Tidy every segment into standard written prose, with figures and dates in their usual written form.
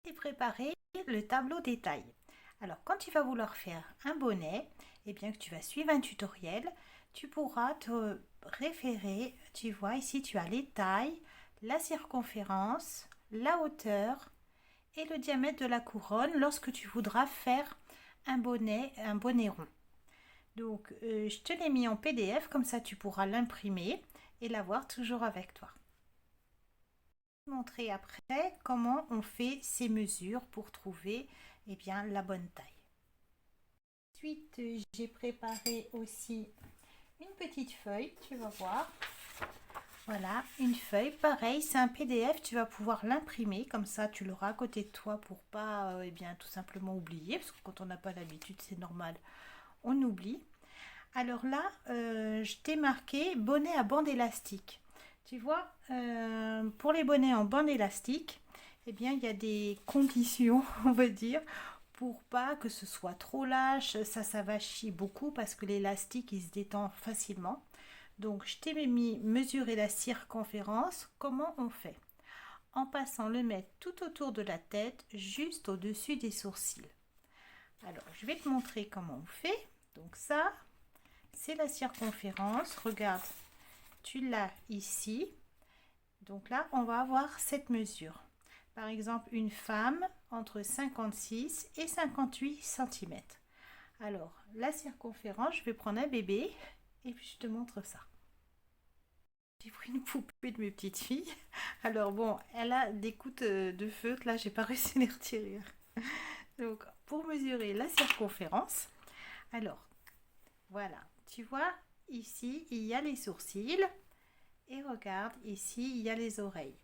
Et préparer le tableau des tailles. Alors quand tu vas vouloir faire un bonnet, et bien que tu vas suivre un tutoriel, tu pourras te référer, tu vois ici tu as les tailles, la circonférence, la hauteur et le diamètre de la couronne lorsque tu voudras faire un bonnet rond. Donc je te l'ai mis en PDF, comme ça tu pourras l'imprimer et l'avoir toujours avec toi. Montrer après comment on fait ces mesures pour trouver bien la bonne taille. Ensuite, j'ai préparé aussi une petite feuille, tu vas voir. Voilà, une feuille, pareil, c'est un PDF, tu vas pouvoir l'imprimer, comme ça tu l'auras à côté de toi pour pas bien tout simplement oublier, parce que quand on n'a pas l'habitude, c'est normal, on oublie. Alors là, je t'ai marqué bonnet à bande élastique. Tu vois, pour les bonnets en bande élastique, eh bien, il y a des conditions, on va dire, pour pas que ce soit trop lâche. Ça va chier beaucoup parce que l'élastique, il se détend facilement. Donc, je t'ai mis mesurer la circonférence. Comment on fait? En passant le mètre tout autour de la tête, juste au-dessus des sourcils. Alors, je vais te montrer comment on fait. Donc ça, c'est la circonférence. Regarde, tu l'as ici. Donc là, on va avoir cette mesure. Par exemple, une femme entre 56 et 58 cm. Alors, la circonférence, je vais prendre un bébé et puis je te montre ça. J'ai pris une poupée de mes petites filles. Alors bon, elle a des coups de feutre. Là, j'ai pas réussi à les retirer. Donc, pour mesurer la circonférence, alors, voilà. Tu vois, ici, il y a les sourcils. Et regarde, ici, il y a les oreilles.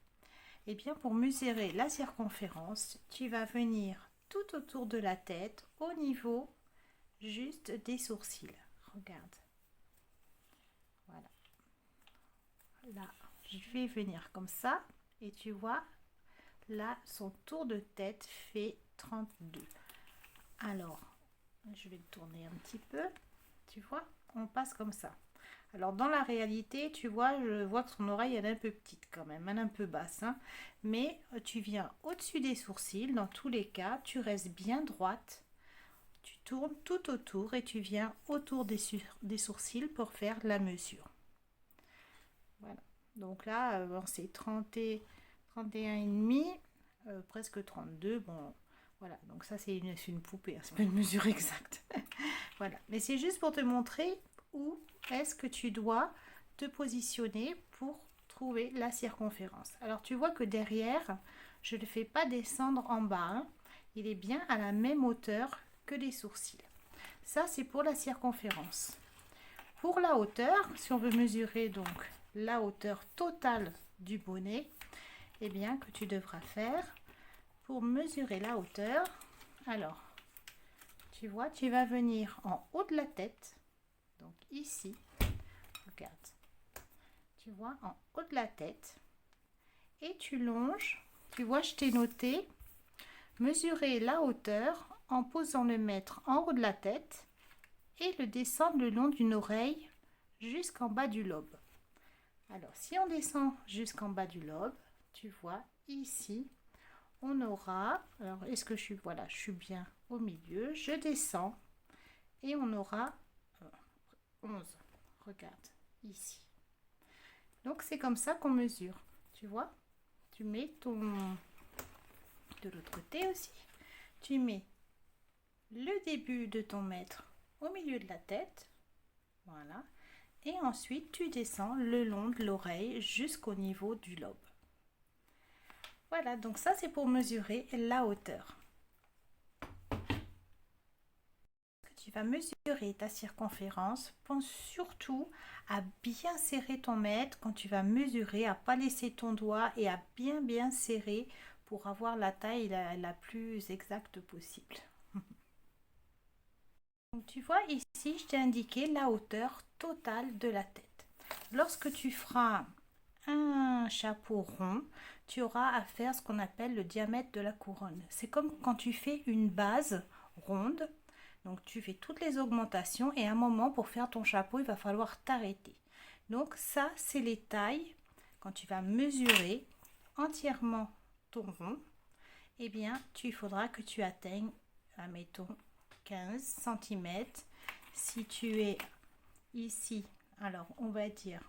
Et bien, pour mesurer la circonférence, tu vas venir tout autour de la tête, au niveau juste des sourcils. Regarde. Voilà. Là, je vais venir comme ça. Et tu vois, là, son tour de tête fait 32. Alors, je vais le tourner un petit peu. Tu vois, on passe comme ça. Alors dans la réalité, tu vois, je vois que son oreille elle est un peu petite quand même, elle est un peu basse. Hein. Mais tu viens au-dessus des sourcils, dans tous les cas, tu restes bien droite. Tu tournes tout autour et tu viens autour des sourcils pour faire la mesure. Voilà. Donc là, bon, c'est 30 et 31,5, presque 32. Bon, voilà. Donc ça, c'est une poupée, hein, c'est pas une mesure exacte. Voilà. Mais c'est juste pour te montrer où est-ce que tu dois te positionner pour trouver la circonférence. Alors tu vois que derrière, je ne le fais pas descendre en bas. Hein. Il est bien à la même hauteur que les sourcils. Ça, c'est pour la circonférence. Pour la hauteur, si on veut mesurer donc la hauteur totale du bonnet, eh bien que tu devras faire pour mesurer la hauteur. Alors, tu vois, tu vas venir en haut de la tête, donc ici, regarde, tu vois, en haut de la tête, et tu longes, tu vois, je t'ai noté, mesurer la hauteur en posant le mètre en haut de la tête et le descendre le long d'une oreille jusqu'en bas du lobe. Alors, si on descend jusqu'en bas du lobe, tu vois, ici, on aura, alors est-ce que je suis, voilà, je suis bien au milieu, je descends et on aura 11. Regarde, ici. Donc, c'est comme ça qu'on mesure. Tu vois, tu mets ton... De l'autre côté aussi, tu mets le début de ton mètre au milieu de la tête. Voilà. Et ensuite, tu descends le long de l'oreille jusqu'au niveau du lobe. Voilà, donc ça, c'est pour mesurer la hauteur. Tu vas mesurer ta circonférence, pense surtout à bien serrer ton mètre quand tu vas mesurer, à pas laisser ton doigt et à bien serrer pour avoir la taille la plus exacte possible. Donc, tu vois ici, je t'ai indiqué la hauteur totale de la tête. Lorsque tu feras un chapeau rond, tu auras à faire ce qu'on appelle le diamètre de la couronne. C'est comme quand tu fais une base ronde. Donc tu fais toutes les augmentations et à un moment pour faire ton chapeau, il va falloir t'arrêter. Donc ça, c'est les tailles quand tu vas mesurer entièrement ton rond eh bien, il faudra que tu atteignes, admettons, 15 cm. Si tu es ici, alors on va dire,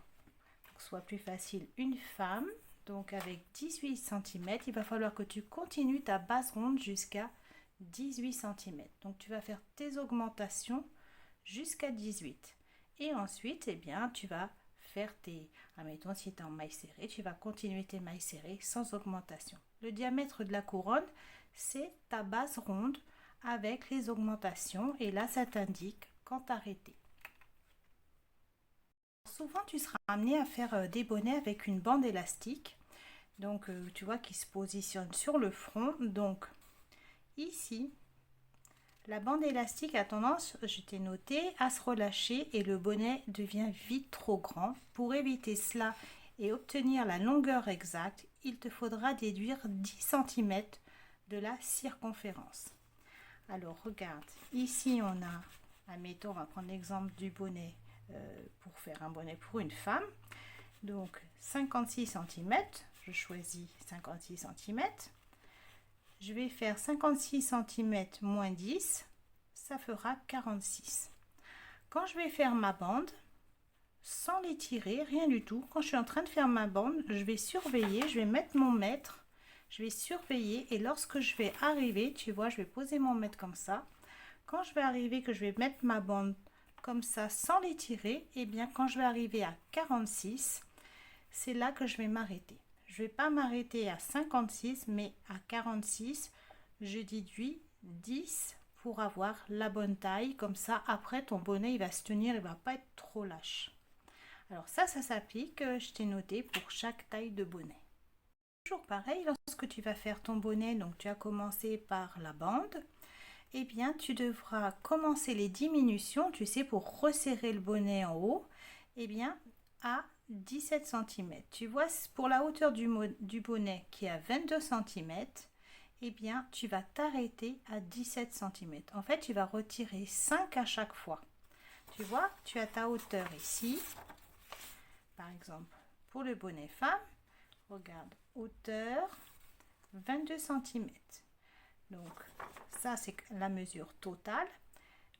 pour que ce soit plus facile, une femme, donc avec 18 cm, il va falloir que tu continues ta base ronde jusqu'à 18 cm. Donc tu vas faire tes augmentations jusqu'à 18. Et ensuite, eh bien, tu vas faire tes, admettons, si tu es en maille serrée, tu vas continuer tes mailles serrées sans augmentation. Le diamètre de la couronne, c'est ta base ronde avec les augmentations. Et là, ça t'indique quand arrêter. Souvent, tu seras amené à faire des bonnets avec une bande élastique. Donc, tu vois, qui se positionne sur le front. Donc, ici, la bande élastique a tendance, je t'ai noté, à se relâcher et le bonnet devient vite trop grand. Pour éviter cela et obtenir la longueur exacte, il te faudra déduire 10 cm de la circonférence. Alors regarde, ici on a, admettons, on va prendre l'exemple du bonnet pour faire un bonnet pour une femme. Donc 56 cm, je choisis 56 cm. Je vais faire 56 cm moins 10, ça fera 46. Quand je vais faire ma bande, sans l'étirer, rien du tout, quand je suis en train de faire ma bande, je vais surveiller, je vais mettre mon mètre, je vais surveiller et lorsque je vais arriver, tu vois, je vais poser mon mètre comme ça. Quand je vais arriver, que je vais mettre ma bande comme ça sans l'étirer, et bien quand je vais arriver à 46, c'est là que je vais m'arrêter. Je ne vais pas m'arrêter à 56, mais à 46, je déduis 10 pour avoir la bonne taille. Comme ça, après, ton bonnet, il va se tenir, il ne va pas être trop lâche. Alors ça s'applique, je t'ai noté, pour chaque taille de bonnet. Toujours pareil, lorsque tu vas faire ton bonnet, donc tu as commencé par la bande, eh bien, tu devras commencer les diminutions, tu sais, pour resserrer le bonnet en haut, eh bien, à 17 cm. Tu vois, pour la hauteur du bonnet qui est à 22 cm, eh bien, tu vas t'arrêter à 17 cm. En fait, tu vas retirer 5 à chaque fois. Tu vois, tu as ta hauteur ici. Par exemple, pour le bonnet femme, regarde, hauteur 22 cm. Donc, ça, c'est la mesure totale.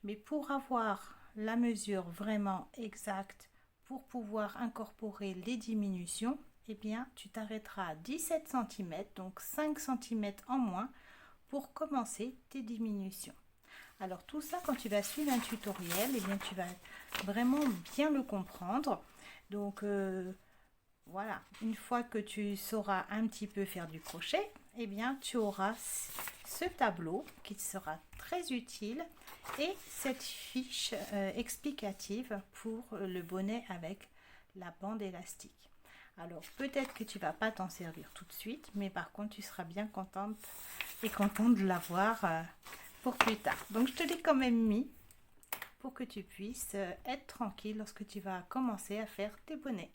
Mais pour avoir la mesure vraiment exacte, pour pouvoir incorporer les diminutions, eh bien, tu t'arrêteras à 17 cm, donc 5 cm en moins pour commencer tes diminutions. Alors tout ça, quand tu vas suivre un tutoriel, eh bien, tu vas vraiment bien le comprendre. Donc voilà, une fois que tu sauras un petit peu faire du crochet, eh bien, tu auras ce tableau qui te sera très utile et cette fiche explicative pour le bonnet avec la bande élastique. Alors peut-être que tu vas pas t'en servir tout de suite, mais par contre tu seras bien contente et content de l'avoir pour plus tard. Donc je te l'ai quand même mis pour que tu puisses être tranquille lorsque tu vas commencer à faire tes bonnets.